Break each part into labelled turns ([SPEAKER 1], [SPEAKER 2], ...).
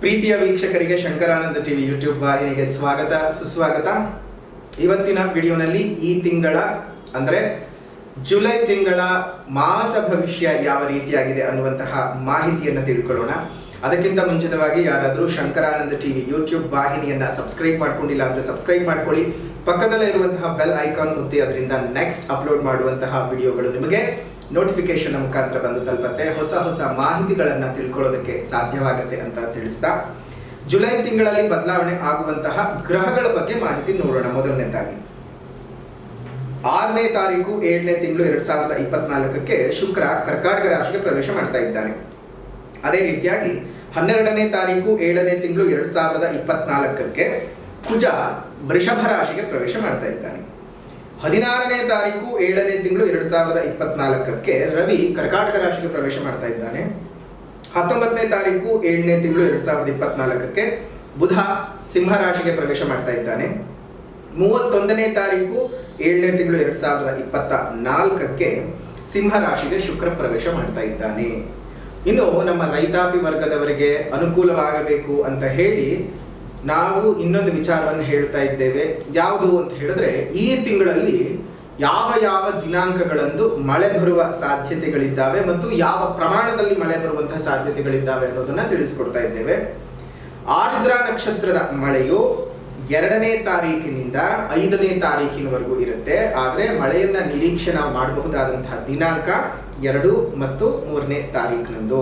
[SPEAKER 1] ಪ್ರೀತಿಯ ವೀಕ್ಷಕರಿಗೆ Shankaranand TV YouTube ವಾಹಿನಿಗೆ ಸ್ವಾಗತ ಸುಸ್ವಾಗತ. ಇವತ್ತಿನ ವಿಡಿಯೋನಲ್ಲಿ ಈ ತಿಂಗಳ ಅಂದರೆ ಜುಲೈ ತಿಂಗಳ ಮಾಸ ಭವಿಷ್ಯ ಯಾವ ರೀತಿಯಾಗಿದೆ ಅನ್ನುವಂತಹ ಮಾಹಿತಿಯನ್ನು ತಿಳ್ಕೊಳ್ಳೋಣ. ಅದಕ್ಕಿಂತ ಮುಂಚಿತವಾಗಿ ಯಾರಾದರೂ ಶಂಕರಾನಂದ ಟಿವಿ ಯೂಟ್ಯೂಬ್ ವಾಹಿನಿಯನ್ನ ಸಬ್ಸ್ಕ್ರೈಬ್ ಮಾಡ್ಕೊಂಡಿಲ್ಲ ಅಂದ್ರೆ ಸಬ್ಸ್ಕ್ರೈಬ್ ಮಾಡ್ಕೊಳ್ಳಿ. ಪಕ್ಕದಲ್ಲೇ ಇರುವಂತಹ ಬೆಲ್ ಐಕಾನ್ ಒತ್ತಿ, ಅದರಿಂದ ನೆಕ್ಸ್ಟ್ ಅಪ್ಲೋಡ್ ಮಾಡುವಂತಹ ವಿಡಿಯೋಗಳು ನಿಮಗೆ ನೋಟಿಫಿಕೇಶನ್ ಮುಖಾಂತರ ಬಂದು ತಲುಪತ್ತೆ. ಹೊಸ ಹೊಸ ಮಾಹಿತಿಗಳನ್ನ ತಿಳ್ಕೊಳ್ಳೋದಕ್ಕೆ ಸಾಧ್ಯವಾಗುತ್ತೆ ಅಂತ ತಿಳಿಸ್ತಾ, ಜುಲೈ ತಿಂಗಳಲ್ಲಿ ಬದಲಾವಣೆ ಆಗುವಂತಹ ಗ್ರಹಗಳ ಬಗ್ಗೆ ಮಾಹಿತಿ ನೋಡೋಣ. ಮೊದಲನೇದಾಗಿ 6ನೇ ತಾರೀಕು 7ನೇ ತಿಂಗಳು 2024ಕ್ಕೆ ಶುಕ್ರ ಕರ್ಕಾಟಕ ರಾಶಿಗೆ ಪ್ರವೇಶ ಮಾಡ್ತಾ ಇದ್ದಾನೆ. ಅದೇ ರೀತಿಯಾಗಿ 12ನೇ ತಾರೀಕು 7ನೇ ತಿಂಗಳು 2024ಕ್ಕೆ ಕುಜ ವೃಷಭ ರಾಶಿಗೆ ಪ್ರವೇಶ ಮಾಡ್ತಾ ಇದ್ದಾನೆ. 16ನೇ ತಾರೀಕು 7ನೇ ತಿಂಗಳು 2024ಕ್ಕೆ ರವಿ ಕರ್ಕಾಟಕ ರಾಶಿಗೆ ಪ್ರವೇಶ ಮಾಡ್ತಾ ಇದ್ದಾನೆ. 19ನೇ ತಾರೀಕು 7ನೇ ತಿಂಗಳು 2024ಕ್ಕೆ ಬುಧ ಸಿಂಹ ರಾಶಿಗೆ ಪ್ರವೇಶ ಮಾಡ್ತಾ ಇದ್ದಾನೆ. 31ನೇ ತಾರೀಕು 7ನೇ ತಿಂಗಳು 2024ಕ್ಕೆ ಸಿಂಹ ರಾಶಿಗೆ ಶುಕ್ರ ಪ್ರವೇಶ ಮಾಡ್ತಾ ಇದ್ದಾನೆ. ಇನ್ನು ನಮ್ಮ ರೈತಾಪಿ ವರ್ಗದವರಿಗೆ ಅನುಕೂಲವಾಗಬೇಕು ಅಂತ ಹೇಳಿ ನಾವು ಇನ್ನೊಂದು ವಿಚಾರವನ್ನು ಹೇಳ್ತಾ ಇದ್ದೇವೆ. ಯಾವುದು ಅಂತ ಹೇಳಿದ್ರೆ, ಈ ತಿಂಗಳಲ್ಲಿ ಯಾವ ಯಾವ ದಿನಾಂಕಗಳಂದು ಮಳೆ ಬರುವ ಸಾಧ್ಯತೆಗಳಿದ್ದಾವೆ ಮತ್ತು ಯಾವ ಪ್ರಮಾಣದಲ್ಲಿ ಮಳೆ ಬರುವಂತಹ ಸಾಧ್ಯತೆಗಳಿದ್ದಾವೆ ಅನ್ನೋದನ್ನ ತಿಳಿಸ್ಕೊಡ್ತಾ ಇದ್ದೇವೆ. ಆರ್ದ್ರ ನಕ್ಷತ್ರದ ಮಳೆಯು 2ನೇ ತಾರೀಕಿನಿಂದ 5ನೇ ತಾರೀಕಿನವರೆಗೂ ಇರುತ್ತೆ. ಆದರೆ ಮಳೆಯನ್ನ ನಿರೀಕ್ಷೆ ನಾವು ಮಾಡಬಹುದಾದಂತಹ ದಿನಾಂಕ 2 ಮತ್ತು 3ನೇ ತಾರೀಕಿನಂದು.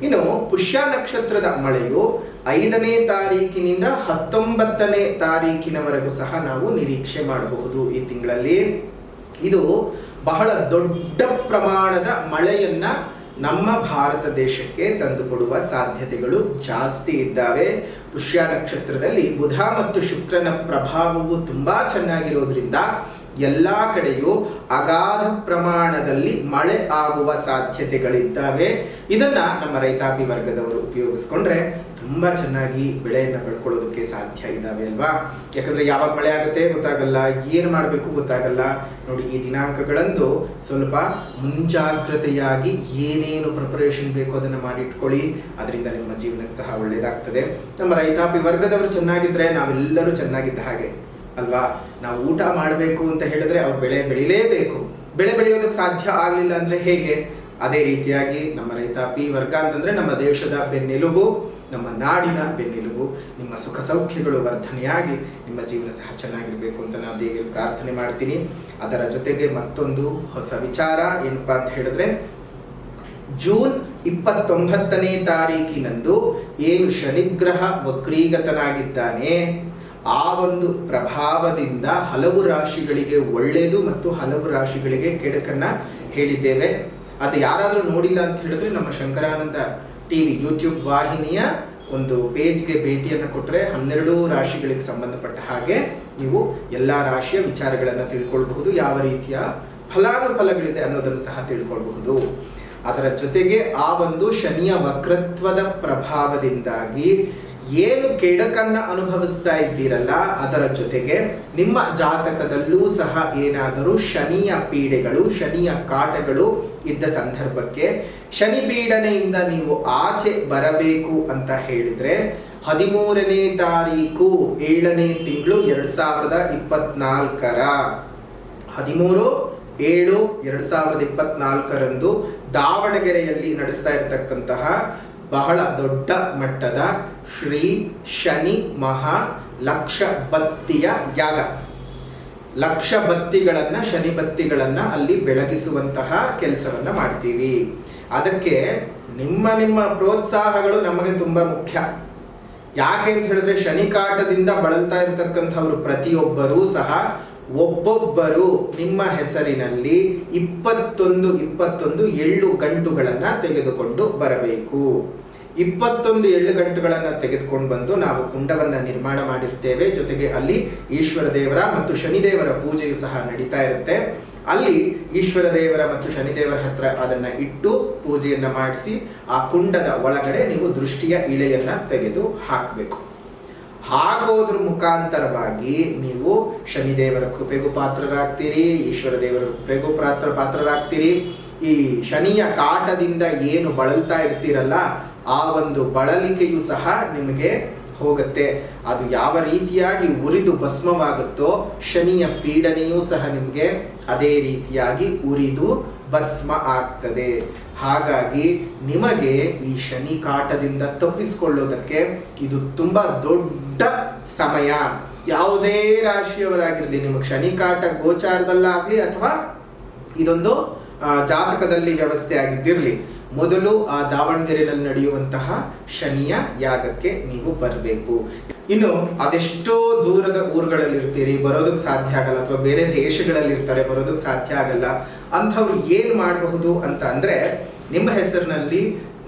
[SPEAKER 1] ಇನ್ನು ಪುಷ್ಯ ನಕ್ಷತ್ರದ ಮಳೆಯು 5ನೇ ತಾರೀಕಿನಿಂದ 19ನೇ ತಾರೀಕಿನವರೆಗೂ ಸಹ ನಾವು ನಿರೀಕ್ಷೆ ಮಾಡಬಹುದು ಈ ತಿಂಗಳಲ್ಲಿ. ಇದು ಬಹಳ ದೊಡ್ಡ ಪ್ರಮಾಣದ ಮಳೆಯನ್ನ ನಮ್ಮ ಭಾರತ ದೇಶಕ್ಕೆ ತಂದುಕೊಡುವ ಸಾಧ್ಯತೆಗಳು ಜಾಸ್ತಿ ಇದ್ದಾವೆ. ಪುಷ್ಯ ನಕ್ಷತ್ರದಲ್ಲಿ ಬುಧ ಮತ್ತು ಶುಕ್ರನ ಪ್ರಭಾವವು ತುಂಬಾ ಚೆನ್ನಾಗಿರೋದ್ರಿಂದ ಎಲ್ಲಾ ಕಡೆಯೂ ಅಗಾಧ ಪ್ರಮಾಣದಲ್ಲಿ ಮಳೆ ಆಗುವ ಸಾಧ್ಯತೆಗಳಿದ್ದಾವೆ. ಇದನ್ನ ನಮ್ಮ ರೈತಾಪಿ ವರ್ಗದವರು ಉಪಯೋಗಿಸ್ಕೊಂಡ್ರೆ ತುಂಬಾ ಚೆನ್ನಾಗಿ ಬೆಳೆಯನ್ನು ಬೆಳ್ಕೊಳ್ಳೋದಕ್ಕೆ ಸಾಧ್ಯ ಇದ್ದಾವೆ ಅಲ್ವಾ. ಯಾಕಂದ್ರೆ ಯಾವಾಗ ಮಳೆ ಆಗುತ್ತೆ ಗೊತ್ತಾಗಲ್ಲ, ಏನು ಮಾಡಬೇಕು ಗೊತ್ತಾಗಲ್ಲ. ನೋಡಿ, ಈ ದಿನಾಂಕಗಳಂದು ಸ್ವಲ್ಪ ಮುಂಜಾಗ್ರತೆಯಾಗಿ ಏನೇನು ಪ್ರಿಪರೇಷನ್ ಬೇಕು ಅದನ್ನು ಮಾಡಿಟ್ಕೊಳ್ಳಿ. ಅದರಿಂದ ನಿಮ್ಮ ಜೀವನಕ್ಕೆ ಸಹ ಒಳ್ಳೇದಾಗ್ತದೆ. ನಮ್ಮ ರೈತಾಪಿ ವರ್ಗದವರು ಚೆನ್ನಾಗಿದ್ರೆ ನಾವೆಲ್ಲರೂ ಚೆನ್ನಾಗಿದ್ದ ಹಾಗೆ ಅಲ್ವಾ. ನಾವು ಊಟ ಮಾಡಬೇಕು ಅಂತ ಹೇಳಿದ್ರೆ ಅವ್ರು ಬೆಳೆ ಬೆಳಿಲೇಬೇಕು. ಬೆಳೆ ಬೆಳೆಯೋದಕ್ಕೆ ಸಾಧ್ಯ ಆಗಲಿಲ್ಲ ಅಂದ್ರೆ ಹೇಗೆ? ಅದೇ ರೀತಿಯಾಗಿ ನಮ್ಮ ರೈತಾಪಿ ವರ್ಗ ಅಂತಂದ್ರೆ ನಮ್ಮ ದೇಶದ ಬೆನ್ನೆಲುಬು, ನಮ್ಮ ನಾಡಿನ ಬೆನ್ನೆಲುಬು. ನಿಮ್ಮ ಸುಖ ಸೌಖ್ಯಗಳು ವರ್ಧನೆಯಾಗಿ ನಿಮ್ಮ ಜೀವನ ಸಹ ಚೆನ್ನಾಗಿರ್ಬೇಕು ಅಂತ ನಾನು ದೇವಿಯಲ್ಲಿ ಪ್ರಾರ್ಥನೆ ಮಾಡ್ತೀನಿ. ಅದರ ಜೊತೆಗೆ ಮತ್ತೊಂದು ಹೊಸ ವಿಚಾರ ಏನಪ್ಪಾ ಅಂತ ಹೇಳಿದ್ರೆ, ಜೂನ್ 29ನೇ ತಾರೀಕಿನಂದು ಏನು ಶನಿಗ್ರಹ ವಕ್ರೀಗತನಾಗಿದ್ದಾನೆ, ಆ ಒಂದು ಪ್ರಭಾವದಿಂದ ಹಲವು ರಾಶಿಗಳಿಗೆ ಒಳ್ಳೆಯದು ಮತ್ತು ಹಲವು ರಾಶಿಗಳಿಗೆ ಕೆಡುಕನ್ನ ಹೇಳಿದ್ದೇವೆ. ಅದು ಯಾರಾದರೂ ನೋಡಿಲ್ಲ ಅಂತ ಹೇಳಿದ್ರೆ ನಮ್ಮ ಶಂಕರಾನಂದ ಟಿವಿ ಯೂಟ್ಯೂಬ್ ವಾಹಿನಿಯ ಒಂದು ಪೇಜ್ಗೆ ಭೇಟಿಯನ್ನು ಕೊಟ್ಟರೆ 12 ರಾಶಿಗಳಿಗೆ ಸಂಬಂಧಪಟ್ಟ ಹಾಗೆ ನೀವು ಎಲ್ಲ ರಾಶಿಯ ವಿಚಾರಗಳನ್ನು ತಿಳ್ಕೊಳ್ಬಹುದು. ಯಾವ ರೀತಿಯ ಫಲಾನುಫಲಗಳಿದೆ ಅನ್ನೋದನ್ನು ಸಹ ತಿಳ್ಕೊಳ್ಬಹುದು. ಅದರ ಜೊತೆಗೆ ಆ ಒಂದು ಶನಿಯ ವಕ್ರತ್ವದ ಪ್ರಭಾವದಿಂದಾಗಿ ಏನು ಕೆಡಕನ್ನ ಅನುಭವಿಸ್ತಾ ಇದ್ದೀರಲ್ಲ, ಅದರ ಜೊತೆಗೆ ನಿಮ್ಮ ಜಾತಕದಲ್ಲೂ ಸಹ ಏನಾದರೂ ಶನಿಯ ಪೀಡೆಗಳು, ಶನಿಯ ಕಾಟಗಳು ಇದ್ದ ಸಂದರ್ಭಕ್ಕೆ ಶನಿ ಪೀಡನೆಯಿಂದ ನೀವು ಆಚೆ ಬರಬೇಕು ಅಂತ ಹೇಳಿದ್ರೆ 13ನೇ ತಾರೀಕು 7ನೇ ತಿಂಗಳು 2024ರ 13/7/2024ರಂದು ದಾವಣಗೆರೆಯಲ್ಲಿ ನಡೆಸ್ತಾ ಇರತಕ್ಕಂತಹ ಬಹಳ ದೊಡ್ಡ ಮಟ್ಟದ ಶ್ರೀ ಶನಿ ಮಹಾ ಲಕ್ಷ ಬತ್ತಿಯ ಯಾಗ, ಲಕ್ಷ ಬತ್ತಿಗಳನ್ನ, ಶನಿ ಬತ್ತಿಗಳನ್ನ ಅಲ್ಲಿ ಬೆಳಗಿಸುವಂತಹ ಕೆಲಸವನ್ನ ಮಾಡ್ತೀವಿ. ಅದಕ್ಕೆ ನಿಮ್ಮ ಪ್ರೋತ್ಸಾಹಗಳು ನಮಗೆ ತುಂಬಾ ಮುಖ್ಯ. ಯಾಕೆ ಅಂತ ಹೇಳಿದ್ರೆ, ಶನಿ ಕಾಟದಿಂದ ಬಳಲ್ತಾ ಇರತಕ್ಕಂಥವ್ರು ಪ್ರತಿಯೊಬ್ಬರೂ ಸಹ ಒಬ್ಬೊಬ್ಬರು ನಿಮ್ಮ ಹೆಸರಿನಲ್ಲಿ 21 ಎಳ್ಳು ಗಂಟುಗಳನ್ನ ತೆಗೆದುಕೊಂಡು ಬರಬೇಕು. 21 ಎಳ್ಳು ಗಂಟುಗಳನ್ನ ತೆಗೆದುಕೊಂಡು ಬಂದು ನಾವು ಕುಂಡವನ್ನ ನಿರ್ಮಾಣ ಮಾಡಿರ್ತೇವೆ. ಜೊತೆಗೆ ಅಲ್ಲಿ ಈಶ್ವರ ದೇವರ ಮತ್ತು ಶನಿದೇವರ ಪೂಜೆಯು ಸಹ ನಡೀತಾ ಇರುತ್ತೆ. ಅಲ್ಲಿ ಈಶ್ವರ ದೇವರ ಮತ್ತು ಶನಿದೇವರ ಹತ್ರ ಅದನ್ನ ಇಟ್ಟು ಪೂಜೆಯನ್ನ ಮಾಡಿಸಿ ಆ ಕುಂಡದ ಒಳಗಡೆ ನೀವು ದೃಷ್ಟಿಯ ಇಳೆಯನ್ನ ತೆಗೆದು ಹಾಕಬೇಕು. ಹಾಕೋದ್ರ ಮುಖಾಂತರವಾಗಿ ನೀವು ಶನಿದೇವರ ಕೃಪೆಗೂ ಪಾತ್ರರಾಗ್ತೀರಿ, ಈಶ್ವರ ದೇವರ ಕೃಪೆಗೂ ಪಾತ್ರರಾಗ್ತೀರಿ. ಈ ಶನಿಯ ಕಾಟದಿಂದ ಏನು ಬಳಲ್ತಾ ಇರ್ತೀರಲ್ಲ, ಆ ಒಂದು ಬಳಲಿಕೆಯು ಸಹ ನಿಮಗೆ ಹೋಗುತ್ತೆ. ಅದು ಯಾವ ರೀತಿಯಾಗಿ ಉರಿದು ಭಸ್ಮವಾಗುತ್ತೋ ಶನಿಯ ಪೀಡನೆಯೂ ಸಹ ನಿಮಗೆ ಅದೇ ರೀತಿಯಾಗಿ ಉರಿದು ಭಸ್ಮ ಆಗ್ತದೆ. ಹಾಗಾಗಿ ನಿಮಗೆ ಈ ಶನಿ ಕಾಟದಿಂದ ತಪ್ಪಿಸಿಕೊಳ್ಳೋದಕ್ಕೆ ಇದು ತುಂಬಾ ದೊಡ್ಡ ಸಮಯ. ಯಾವುದೇ ರಾಶಿಯವರಾಗಿರಲಿ, ನಿಮಗೆ ಶನಿ ಕಾಟ ಗೋಚಾರದಲ್ಲಾಗ್ಲಿ ಅಥವಾ ಇದೊಂದು ಜಾತಕದಲ್ಲಿ ವ್ಯವಸ್ಥೆ ಆಗಿದ್ದಿರಲಿ, ಮೊದಲು ಆ ದಾವಣಗೆರೆಯಲ್ಲಿ ನಡೆಯುವಂತಹ ಶನಿಯ ಯಾಗಕ್ಕೆ ನೀವು ಬರಬೇಕು. ಇನ್ನು ಅದೆಷ್ಟೋ ದೂರದ ಊರುಗಳಲ್ಲಿ ಇರ್ತೀರಿ, ಬರೋದಕ್ಕೆ ಸಾಧ್ಯ ಆಗಲ್ಲ, ಅಥವಾ ಬೇರೆ ದೇಶಗಳಲ್ಲಿ ಇರ್ತಾರೆ, ಬರೋದಕ್ಕೆ ಸಾಧ್ಯ ಆಗಲ್ಲ. ಅಂಥವ್ರು ಏನು ಮಾಡಬಹುದು ಅಂತ ಅಂದರೆ, ನಿಮ್ಮ ಹೆಸರಿನಲ್ಲಿ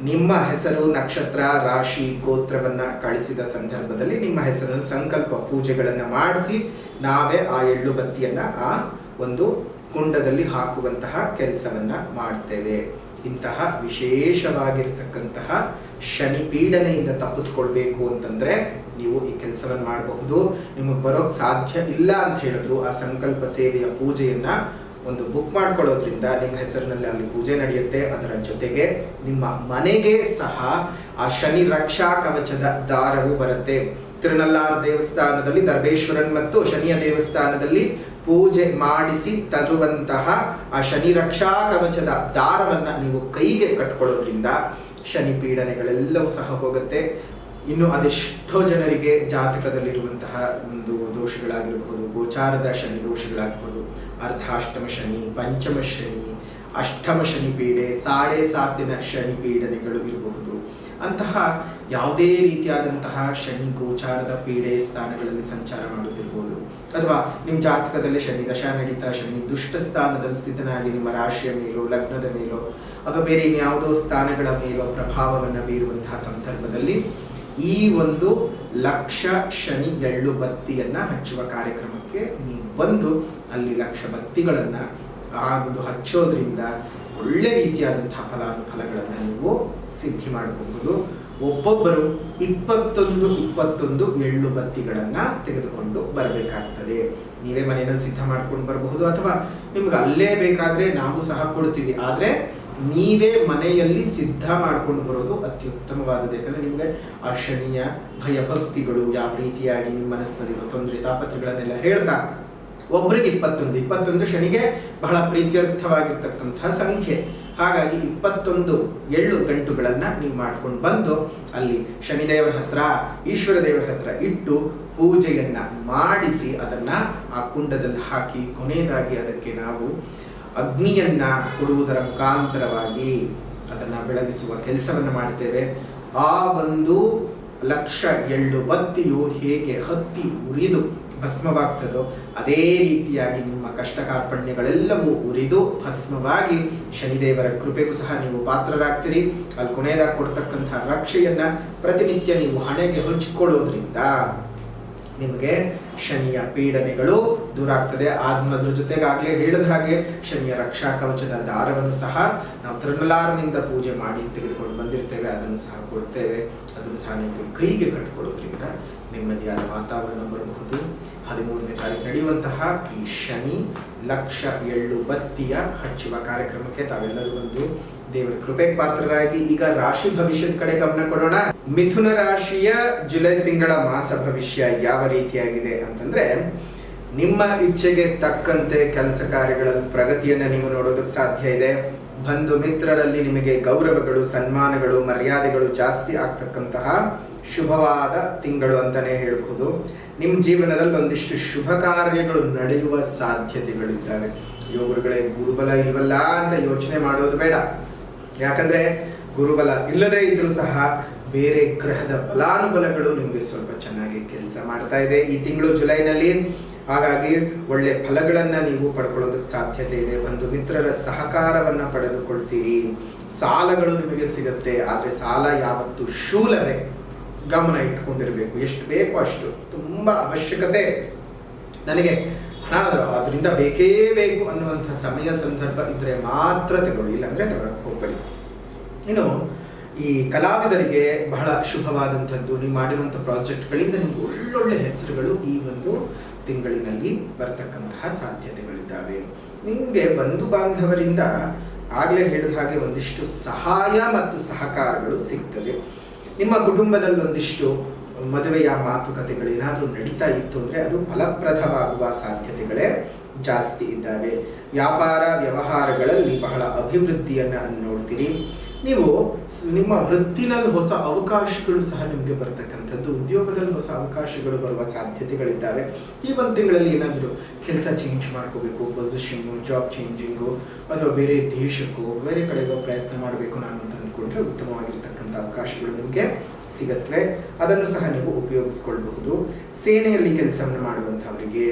[SPEAKER 1] ನಿಮ್ಮ ಹೆಸರು, ನಕ್ಷತ್ರ, ರಾಶಿ, ಗೋತ್ರವನ್ನ ಕಳಿಸಿದ ಸಂದರ್ಭದಲ್ಲಿ ನಿಮ್ಮ ಹೆಸರಿನಲ್ಲಿ ಸಂಕಲ್ಪ ಪೂಜೆಗಳನ್ನು ಮಾಡಿಸಿ ನಾವೇ ಆ ಎಳ್ಳು ಬತ್ತಿಯನ್ನ ಆ ಒಂದು ಕುಂಡದಲ್ಲಿ ಹಾಕುವಂತಹ ಕೆಲಸವನ್ನ ಮಾಡ್ತೇವೆ. ಇಂತಹ ವಿಶೇಷವಾಗಿರ್ತಕ್ಕಂತಹ ಶನಿ ಪೀಡನೆಯಿಂದ ತಪ್ಪಿಸ್ಕೊಳ್ಬೇಕು ಅಂತಂದ್ರೆ ನೀವು ಈ ಕೆಲಸವನ್ನು ಮಾಡಬಹುದು. ನಿಮಗೆ ಬರೋಕ್ ಸಾಧ್ಯ ಇಲ್ಲ ಅಂತ ಹೇಳಿದ್ರು ಆ ಸಂಕಲ್ಪ ಸೇವೆಯ ಪೂಜೆಯನ್ನ ಒಂದು ಬುಕ್ ಮಾಡ್ಕೊಳ್ಳೋದ್ರಿಂದ ನಿಮ್ಮ ಹೆಸರಿನಲ್ಲಿ ಅಲ್ಲಿ ಪೂಜೆ ನಡೆಯುತ್ತೆ. ಅದರ ಜೊತೆಗೆ ನಿಮ್ಮ ಮನೆಗೆ ಸಹ ಆ ಶನಿ ರಕ್ಷಾ ಕವಚದ ದಾರವು ಬರುತ್ತೆ. ತಿರುನಲ್ಲಾರು ದೇವಸ್ಥಾನದಲ್ಲಿ ದರ್ಬೇಶ್ವರನ್ ಮತ್ತು ಶನಿಯ ದೇವಸ್ಥಾನದಲ್ಲಿ ಪೂಜೆ ಮಾಡಿಸಿ ತರುವಂತಹ ಆ ಶನಿ ರಕ್ಷಾ ಕವಚದ ದಾರವನ್ನ ನೀವು ಕೈಗೆ ಕಟ್ಕೊಳ್ಳೋದ್ರಿಂದ ಶನಿ ಪೀಡನೆಗಳೆಲ್ಲವೂ ಸಹ ಹೋಗುತ್ತೆ. ಇನ್ನು ಅದೆಷ್ಟೋ ಜನರಿಗೆ ಜಾತಕದಲ್ಲಿರುವಂತಹ ಒಂದು ದೋಷಗಳಾಗಿರಬಹುದು, ಗೋಚಾರದ ಶನಿ ದೋಷಗಳಾಗಬಹುದು, ಅರ್ಧಾಷ್ಟಮ ಶನಿ, ಪಂಚಮ ಶನಿ, ಅಷ್ಟಮ ಶನಿ ಪೀಡೆ, 7.5 ಶನಿ ಪೀಡನೆಗಳು ಇರಬಹುದು. ಅಂತಹ ಯಾವುದೇ ರೀತಿಯಾದಂತಹ ಶನಿ ಗೋಚಾರದ ಪೀಡೆ ಸ್ಥಾನಗಳಲ್ಲಿ ಸಂಚಾರ ಮಾಡೋದಿರ್ಬೋದು, ಅಥವಾ ನಿಮ್ಮ ಜಾತಕದಲ್ಲಿ ಶನಿ ದಶಾ ನಡೀತಾ ಶನಿ ದುಷ್ಟ ಸ್ಥಾನದಲ್ಲಿ ಸ್ಥಿತನಾಗಿ ನಿಮ್ಮ ರಾಶಿಯ ಮೇಲೋ, ಲಗ್ನದ ಮೇಲೋ, ಅಥವಾ ಬೇರೆ ಇನ್ಯಾವುದೋ ಸ್ಥಾನಗಳ ಮೇಲೋ ಪ್ರಭಾವವನ್ನು ಬೀರುವಂತಹ ಸಂದರ್ಭದಲ್ಲಿ ಈ ಒಂದು ಲಕ್ಷ ಶನಿ ಎಳ್ಳು ಬತ್ತಿಯನ್ನ ಹಚ್ಚುವ ಕಾರ್ಯಕ್ರಮಕ್ಕೆ ನೀವು ಬಂದು ಅಲ್ಲಿ ಲಕ್ಷ ಬತ್ತಿಗಳನ್ನ ಆ ಒಂದು ಹಚ್ಚೋದ್ರಿಂದ ಒಳ್ಳೆ ರೀತಿಯಾದಂತಹ ಫಲಾನುಫಲಗಳನ್ನು ನೀವು ಸಿದ್ಧಿ ಮಾಡಬಹುದು. ಒಬ್ಬೊಬ್ಬರು 21 ಎಳ್ಳು ಬತ್ತಿಗಳನ್ನ ತೆಗೆದುಕೊಂಡು ಬರಬೇಕಾಗ್ತದೆ. ನೀವೇ ಮನೆಯಲ್ಲಿ ಸಿದ್ಧ ಮಾಡ್ಕೊಂಡು ಬರಬಹುದು, ಅಥವಾ ನಿಮ್ಗೆ ಅಲ್ಲೇ ಬೇಕಾದ್ರೆ ನಾವು ಸಹ ಕೊಡ್ತೀವಿ. ಆದ್ರೆ ನೀವೇ ಮನೆಯಲ್ಲಿ ಸಿದ್ಧ ಮಾಡ್ಕೊಂಡು ಬರೋದು ಅತ್ಯುತ್ತಮವಾದದ್ದು. ಯಾಕಂದ್ರೆ ನಿಮ್ಗೆ ಆ ಶನಿಯ ಭಯಭಕ್ತಿಗಳು ಯಾವ ರೀತಿಯಾಗಿ ನಿಮ್ಮ ಮನಸ್ಸಿನಲ್ಲಿರೋ ತೊಂದರೆ ತಾಪತ್ರಗಳನ್ನೆಲ್ಲ ಹೇಳ್ತಾ, ಒಬ್ಬರಿಗೆ 21 ಶನಿಗೆ ಬಹಳ ಪ್ರೀತ್ಯರ್ಥವಾಗಿರ್ತಕ್ಕಂತಹ ಸಂಖ್ಯೆ. ಹಾಗಾಗಿ 21 ಎಳ್ಳು ಗಂಟುಗಳನ್ನ ನೀವು ಮಾಡ್ಕೊಂಡು ಬಂದು ಅಲ್ಲಿ ಶನಿದೇವರ ಹತ್ರ, ಈಶ್ವರ ದೇವರ ಹತ್ರ ಇಟ್ಟು ಪೂಜೆಯನ್ನ ಮಾಡಿಸಿ ಅದನ್ನ ಆ ಕುಂಡದಲ್ಲಿ ಹಾಕಿ ಕೊನೆಯದಾಗಿ ಅದಕ್ಕೆ ನಾವು ಅಗ್ನಿಯನ್ನ ಕೊಡುವುದರ ಮುಖಾಂತರವಾಗಿ ಅದನ್ನ ಬೆಳಗಿಸುವ ಕೆಲಸವನ್ನ ಮಾಡ್ತೇವೆ. ಆ ಒಂದು ಲಕ್ಷ ಎಳ್ಳು ಬತ್ತಿಯು ಹೇಗೆ ಹತ್ತಿ ಉರಿದು ಭಸ್ಮವಾಗ್ತದೋ ಅದೇ ರೀತಿಯಾಗಿ ನಿಮ್ಮ ಕಷ್ಟ ಕಾರ್ಪಣ್ಯಗಳೆಲ್ಲವೂ ಉರಿದು ಭಸ್ಮವಾಗಿ ಶನಿದೇವರ ಕೃಪೆಗೂ ಸಹ ನೀವು ಪಾತ್ರರಾಗ್ತೀರಿ. ಅಲ್ಲಿ ಕೊನೆಯದಾಗಿ ಕೊಡ್ತಕ್ಕಂತಹ ರಕ್ಷೆಯನ್ನ ಪ್ರತಿನಿತ್ಯ ನೀವು ಹಣೆಗೆ ಹಂಚಿಕೊಳ್ಳೋದ್ರಿಂದ ನಿಮಗೆ ಶನಿಯ ಪೀಡನೆಗಳು ದೂರ ಆಗ್ತದೆ. ಅದ್ರ ಜೊತೆಗಾಗಲೇ ಹೇಳಿದ ಹಾಗೆ ಶನಿಯ ರಕ್ಷಾ ಕವಚದ ದಾರವನ್ನು ಸಹ ನಾವು ತಿರುನಲ್ಲಾರಿನಿಂದ ಪೂಜೆ ಮಾಡಿ ತೆಗೆದುಕೊಂಡು ಬಂದಿರ್ತೇವೆ, ಅದನ್ನು ಸಹ ಕೊಡ್ತೇವೆ. ಅದನ್ನು ಸಹ ನಿಮಗೆ ಕೈಗೆ ಕಟ್ಟಿಕೊಳ್ಳೋದ್ರಿಂದ ನೆಮ್ಮದಿಯಾದ ವಾತಾವರಣ ಬರಬಹುದು. 13ನೇ ತಾರೀಕು ನಡೆಯುವಂತಹ ಈ ಶನಿ ಲಕ್ಷ ಎಳ್ಳು ಬತ್ತಿಯ ಹಚ್ಚುವ ಕಾರ್ಯಕ್ರಮಕ್ಕೆ ತಾವೆಲ್ಲರೂ ಬಂದು ದೇವರ ಕೃಪೆಗೆ ಪಾತ್ರರಾಗಿ ಈಗ ರಾಶಿ ಭವಿಷ್ಯದ ಕಡೆ ಗಮನ ಕೊಡೋಣ. ಮಿಥುನ ರಾಶಿಯ ಜುಲೈ ತಿಂಗಳ ಮಾಸ ಭವಿಷ್ಯ ಯಾವ ರೀತಿಯಾಗಿದೆ ಅಂತಂದ್ರೆ, ನಿಮ್ಮ ಇಚ್ಛೆಗೆ ತಕ್ಕಂತೆ ಕೆಲಸ ಕಾರ್ಯಗಳಲ್ಲಿ ಪ್ರಗತಿಯನ್ನ ನೀವು ನೋಡೋದಕ್ಕೆ ಸಾಧ್ಯ ಇದೆ. ಬಂಧು ಮಿತ್ರರಲ್ಲಿ ನಿಮಗೆ ಗೌರವಗಳು, ಸನ್ಮಾನಗಳು, ಮರ್ಯಾದೆಗಳು ಜಾಸ್ತಿ ಆಗ್ತಕ್ಕಂತಹ ಶುಭವಾದ ತಿಂಗಳು ಅಂತಾನೆ ಹೇಳ್ಬಹುದು. ನಿಮ್ಮ ಜೀವನದಲ್ಲಿ ಒಂದಿಷ್ಟು ಶುಭ ಕಾರ್ಯಗಳು ನಡೆಯುವ ಸಾಧ್ಯತೆಗಳಿದ್ದಾವೆ. ಯೋಗಗಳೇ ಗುರುಬಲ ಇಲ್ವಲ್ಲ ಅಂತ ಯೋಚನೆ ಮಾಡೋದು ಬೇಡ. ಯಾಕಂದ್ರೆ ಗುರುಬಲ ಇಲ್ಲದೆ ಇದ್ರೂ ಸಹ ಬೇರೆ ಗ್ರಹದ ಬಲಾನುಬಲಗಳು ನಿಮಗೆ ಸ್ವಲ್ಪ ಚೆನ್ನಾಗಿ ಕೆಲಸ ಮಾಡ್ತಾ ಇದೆ ಈ ತಿಂಗಳು ಜುಲೈನಲ್ಲಿ. ಹಾಗಾಗಿ ಒಳ್ಳೆ ಫಲಗಳನ್ನ ನೀವು ಪಡ್ಕೊಳ್ಳೋದಕ್ಕೆ ಸಾಧ್ಯತೆ ಇದೆ. ಒಂದು ಮಿತ್ರರ ಸಹಕಾರವನ್ನ ಪಡೆದುಕೊಳ್ತೀರಿ. ಸಾಲಗಳು ನಿಮಗೆ ಸಿಗುತ್ತೆ, ಆದ್ರೆ ಸಾಲ ಯಾವತ್ತು ಶೂಲವೇ, ಗಮನ ಇಟ್ಕೊಂಡಿರ್ಬೇಕು. ಎಷ್ಟು ಬೇಕೋ ಅಷ್ಟು, ತುಂಬಾ ಅವಶ್ಯಕತೆ ನನಗೆ ಹಣ ಅದರಿಂದ ಬೇಕೇ ಬೇಕು ಅನ್ನುವಂಥ ಸಮಯ ಸಂದರ್ಭ ಇದ್ರೆ ಮಾತ್ರ ತಗೊಳ್ಳಿ, ಇಲ್ಲಾಂದ್ರೆ ತಗೊಳಕ್ ಹೋಗ್ಬೇಡಿ. ಇನ್ನು ಈ ಕಲಾವಿದರಿಗೆ ಬಹಳ ಶುಭವಾದಂಥದ್ದು, ನೀವು ಮಾಡಿರುವಂಥ ಪ್ರಾಜೆಕ್ಟ್ಗಳಿಂದ ನಿಮ್ಗೆ ಒಳ್ಳೊಳ್ಳೆ ಹೆಸರುಗಳು ಈ ಒಂದು ತಿಂಗಳಿನಲ್ಲಿ ಬರ್ತಕ್ಕಂತಹ ಸಾಧ್ಯತೆಗಳಿದ್ದಾವೆ. ನಿಮಗೆ ಬಂಧು ಬಾಂಧವರಿಂದ ಆಗಲೇ ಹೇಳಿದ ಹಾಗೆ ಒಂದಿಷ್ಟು ಸಹಾಯ ಮತ್ತು ಸಹಕಾರಗಳು ಸಿಗ್ತದೆ. ನಿಮ್ಮ ಕುಟುಂಬದಲ್ಲಿ ಒಂದಿಷ್ಟು ಮದುವೆಯ ಮಾತುಕತೆಗಳು ಏನಾದರೂ ನಡೀತಾ ಇತ್ತು ಅಂದರೆ ಅದು ಫಲಪ್ರದವಾಗುವ ಸಾಧ್ಯತೆಗಳೇ ಜಾಸ್ತಿ ಇದ್ದಾವೆ. ವ್ಯಾಪಾರ ವ್ಯವಹಾರಗಳಲ್ಲಿ ಬಹಳ ಅಭಿವೃದ್ಧಿಯನ್ನು ನೋಡ್ತೀರಿ. ನೀವು ನಿಮ್ಮ ವೃತ್ತಿನಲ್ಲಿ ಹೊಸ ಅವಕಾಶಗಳು ಸಹ ನಿಮಗೆ ಬರ್ತಕ್ಕಂಥದ್ದು, ಉದ್ಯೋಗದಲ್ಲಿ ಹೊಸ ಅವಕಾಶಗಳು ಬರುವ ಸಾಧ್ಯತೆಗಳಿದ್ದಾವೆ. ಈ ಒಂದು ತಿಂಗಳಲ್ಲಿ ಏನಾದರೂ ಕೆಲಸ ಚೇಂಜ್ ಮಾಡ್ಕೋಬೇಕು, ಪೊಸಿಷನ್ನು, ಜಾಬ್ ಚೇಂಜಿಂಗು, ಅಥವಾ ಬೇರೆ ದೇಶಕ್ಕೋ ಬೇರೆ ಕಡೆಗೋ ಪ್ರಯತ್ನ ಮಾಡಬೇಕು ನಾನು ಅಂತ ಅಂದ್ಕೊಂಡ್ರೆ ಉತ್ತಮವಾಗಿರ್ತಕ್ಕಂಥ ಅವಕಾಶಗಳು ನಿಮಗೆ ಸಿಗತ್ವೆ. ಅದನ್ನು ಸಹ ನೀವು ಉಪಯೋಗಿಸ್ಕೊಳ್ಬಹುದು. ಸೇನೆಯಲ್ಲಿ ಕೆಲಸವನ್ನು ಮಾಡುವಂಥವರಿಗೆ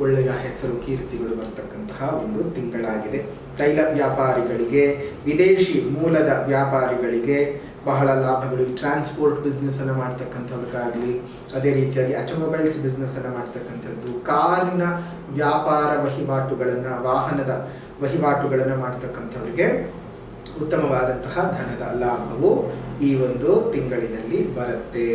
[SPEAKER 1] ಒಳ್ಳೆಯ ಹೆಸರು ಕೀರ್ತಿಗಳು ಬರ್ತಕ್ಕಂತಹ ಒಂದು ತಿಂಗಳಾಗಿದೆ. ತೈಲ ವ್ಯಾಪಾರಿಗಳಿಗೆ, ವಿದೇಶಿ ಮೂಲದ ವ್ಯಾಪಾರಿಗಳಿಗೆ ಬಹಳ ಲಾಭಗಳು. ಟ್ರಾನ್ಸ್ಪೋರ್ಟ್ ಬಿಸ್ನೆಸ್ ಅನ್ನು ಮಾಡ್ತಕ್ಕಂಥವ್ರಿಗಾಗಲಿ, ಅದೇ ರೀತಿಯಾಗಿ ಆಟೋಮೊಬೈಲ್ಸ್ ಬಿಸ್ನೆಸ್ ಅನ್ನು ಮಾಡ್ತಕ್ಕಂಥದ್ದು, ಕಾರಿನ ವ್ಯಾಪಾರ ವಹಿವಾಟುಗಳನ್ನು, ವಾಹನದ ವಹಿವಾಟುಗಳನ್ನು ಮಾಡ್ತಕ್ಕಂಥವ್ರಿಗೆ ಉತ್ತಮವಾದಂತಹ ಧನದ ಲಾಭವು ಈ ಒಂದು ತಿಂಗಳಿನಲ್ಲಿ ಬರುತ್ತೆ.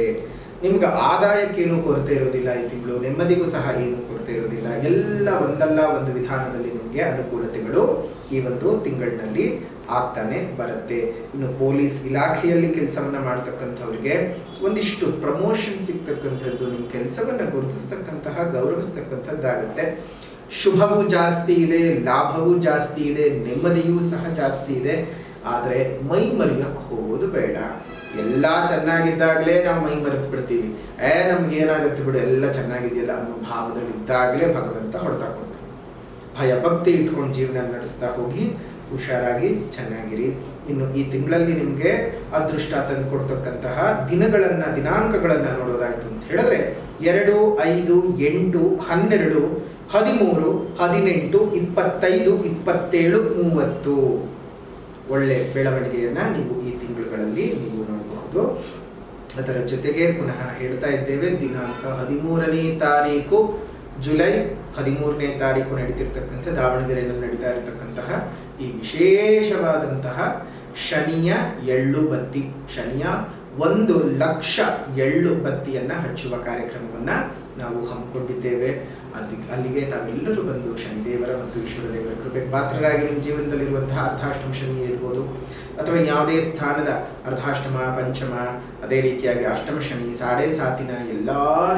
[SPEAKER 1] ನಿಮ್ಗೆ ಆದಾಯಕ್ಕೇನು ಕೊರತೆ ಇರೋದಿಲ್ಲ ಈ ತಿಂಗಳು, ನೆಮ್ಮದಿಗೂ ಸಹ ಏನು ಕೊರತೆ ಇರೋದಿಲ್ಲ. ಎಲ್ಲ ಒಂದಲ್ಲ ಒಂದು ವಿಧಾನದಲ್ಲಿ ನಿಮಗೆ ಅನುಕೂಲತೆಗಳು ಈ ಒಂದು ತಿಂಗಳಿನಲ್ಲಿ ಆಗ್ತಾನೆ ಬರುತ್ತೆ. ಇನ್ನು ಪೊಲೀಸ್ ಇಲಾಖೆಯಲ್ಲಿ ಕೆಲಸವನ್ನ ಮಾಡ್ತಕ್ಕಂಥವ್ರಿಗೆ ಒಂದಿಷ್ಟು ಪ್ರಮೋಷನ್ ಸಿಗ್ತಕ್ಕಂಥದ್ದು, ನಿಮ್ಮ ಕೆಲಸವನ್ನ ಗುರುತಿಸ್ತಕ್ಕಂತಹ ಗೌರವಿಸ್ತಕ್ಕಂಥದ್ದಾಗುತ್ತೆ. ಶುಭವೂ ಜಾಸ್ತಿ ಇದೆ, ಲಾಭವೂ ಜಾಸ್ತಿ ಇದೆ, ನೆಮ್ಮದಿಯೂ ಸಹ ಜಾಸ್ತಿ ಇದೆ. ಆದರೆ ಮೈ ಮರೆಯಕ್ಕೆ ಹೋಗೋದು ಬೇಡ. ಎಲ್ಲ ಚೆನ್ನಾಗಿದ್ದಾಗಲೇ ನಾವು ಮೈ ಮರೆತು ಬಿಡ್ತೀವಿ. ನಮ್ಗೆ ಏನಾಗುತ್ತೆ ಬಿಡು, ಎಲ್ಲ ಚೆನ್ನಾಗಿದೆಯಲ್ಲ ಅನ್ನೋ ಭಾವದಲ್ಲಿ ಇದ್ದಾಗಲೇ ಭಗವಂತ ಹೊಡೆತ ಕೊಡ್ತಾನೆ. ಭಯ ಭಕ್ತಿ ಇಟ್ಕೊಂಡು ಜೀವನ ನಡೆಸ್ತಾ ಹೋಗಿ, ಹುಷಾರಾಗಿ ಚೆನ್ನಾಗಿರಿ. ಇನ್ನು ಈ ತಿಂಗಳಲ್ಲಿ ನಿಮಗೆ ಅದೃಷ್ಟ ತಂದು ಕೊಡ್ತಕ್ಕಂತಹ ದಿನಾಂಕಗಳನ್ನು ನೋಡೋದಾಯ್ತು ಅಂತ ಹೇಳಿದ್ರೆ 2, 5, 8, 12, 13, 18, 25, 27, 30 ಒಳ್ಳೆ ಬೆಳವಣಿಗೆಯನ್ನ ನೀವು ಈ ತಿಂಗಳುಗಳಲ್ಲಿ ನೀವು ನೋಡಬಹುದು. ಅದರ ಜೊತೆಗೆ ಪುನಃ ಹೇಳ್ತಾ ಇದ್ದೇವೆ, ದಿನಾಂಕ 13ನೇ ತಾರೀಕು ಜುಲೈ 13ನೇ ತಾರೀಕು ನಡೀತಿರ್ತಕ್ಕಂಥ ದಾವಣಗೆರೆಯಲ್ಲಿ ನಡೀತಾ ಇರತಕ್ಕಂತಹ ಈ ವಿಶೇಷವಾದಂತಹ ಶನಿಯ ಎಳ್ಳು ಬತ್ತಿ, ಶನಿಯ 1,00,000 ಎಳ್ಳು ಬತ್ತಿಯನ್ನ ಹಚ್ಚುವ ಕಾರ್ಯಕ್ರಮವನ್ನ ನಾವು ಹಮ್ಮಿಕೊಂಡಿದ್ದೇವೆ. ಅಲ್ಲಿಗೆ ತಾವೆಲ್ಲರೂ ಬಂದು ಶನಿದೇವರ ಮತ್ತು ಈಶ್ವರ ದೇವರ ಕೃಪೆಗೆ ಪಾತ್ರರಾಗಿ ನಿಮ್ಮ ಜೀವನದಲ್ಲಿರುವಂತಹ ಅರ್ಧಾಷ್ಟಮ ಶನಿ ಇರ್ಬೋದು, ಅಥವಾ ಯಾವುದೇ ಸ್ಥಾನದ ಅರ್ಧಾಷ್ಟಮ, ಪಂಚಮ, ಅದೇ ರೀತಿಯಾಗಿ ಅಷ್ಟಮ ಶನಿ, ಸಾಡೆ ಸಾತಿನ ಎಲ್ಲ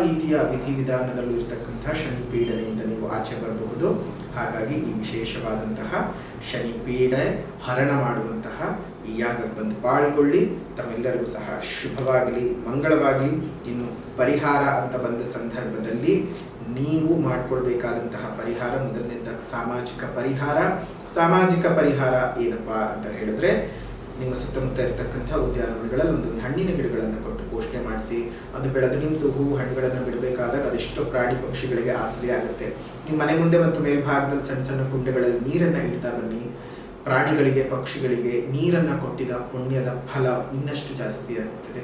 [SPEAKER 1] ರೀತಿಯ ವಿಧಿವಿಧಾನದಲ್ಲೂ ಇರತಕ್ಕಂತಹ ಶನಿ ಪೀಡನೆಯಿಂದ ನೀವು ಆಚೆ ಬರಬಹುದು. ಹಾಗಾಗಿ ಈ ವಿಶೇಷವಾದಂತಹ ಶನಿ ಪೀಡೆ ಹರಣ ಮಾಡುವಂತಹ ಈ ಯಾಗಕ್ಕೆ ಬಂದು ಪಾಲ್ಗೊಳ್ಳಿ. ತಮ್ಮೆಲ್ಲರಿಗೂ ಸಹ ಶುಭವಾಗಲಿ, ಮಂಗಳವಾಗಲಿ. ಇನ್ನು ಪರಿಹಾರ ಅಂತ ಬಂದ ಸಂದರ್ಭದಲ್ಲಿ ನೀವು ಮಾಡಿಕೊಳ್ಬೇಕಾದಂತಹ ಪರಿಹಾರ, ಮೊದಲನೇದಾಗಿ ಸಾಮಾಜಿಕ ಪರಿಹಾರ ಏನಪ್ಪ ಅಂತ ಹೇಳಿದ್ರೆ, ನಿಮ್ಮ ಸುತ್ತಮುತ್ತ ಇರತಕ್ಕಂಥ ಉದ್ಯಾನವನಗಳಲ್ಲಿ ಒಂದೊಂದು ಹಣ್ಣಿನ ಗಿಡಗಳನ್ನು ಕೊಟ್ಟು ಪೋಷಣೆ ಮಾಡಿಸಿ, ಅದು ಬೆಳೆದು ನಿಂತು ಹೂವು ಹಣ್ಣುಗಳನ್ನು ಬಿಡಬೇಕಾದಾಗ ಅದೆಷ್ಟೋ ಪ್ರಾಣಿ ಪಕ್ಷಿಗಳಿಗೆ ಆಸರೆ ಆಗುತ್ತೆ. ನಿಮ್ಮ ಮನೆ ಮುಂದೆ ಮತ್ತು ಮೇಲ್ಭಾಗದಲ್ಲಿ ಸಣ್ಣ ಸಣ್ಣ ಕುಂಡಗಳಲ್ಲಿ ನೀರನ್ನು ಇಡ್ತಾ ಬನ್ನಿ. ಪ್ರಾಣಿಗಳಿಗೆ, ಪಕ್ಷಿಗಳಿಗೆ ನೀರನ್ನು ಕೊಟ್ಟಿದ ಪುಣ್ಯದ ಫಲ ಇನ್ನಷ್ಟು ಜಾಸ್ತಿ ಆಗ್ತದೆ.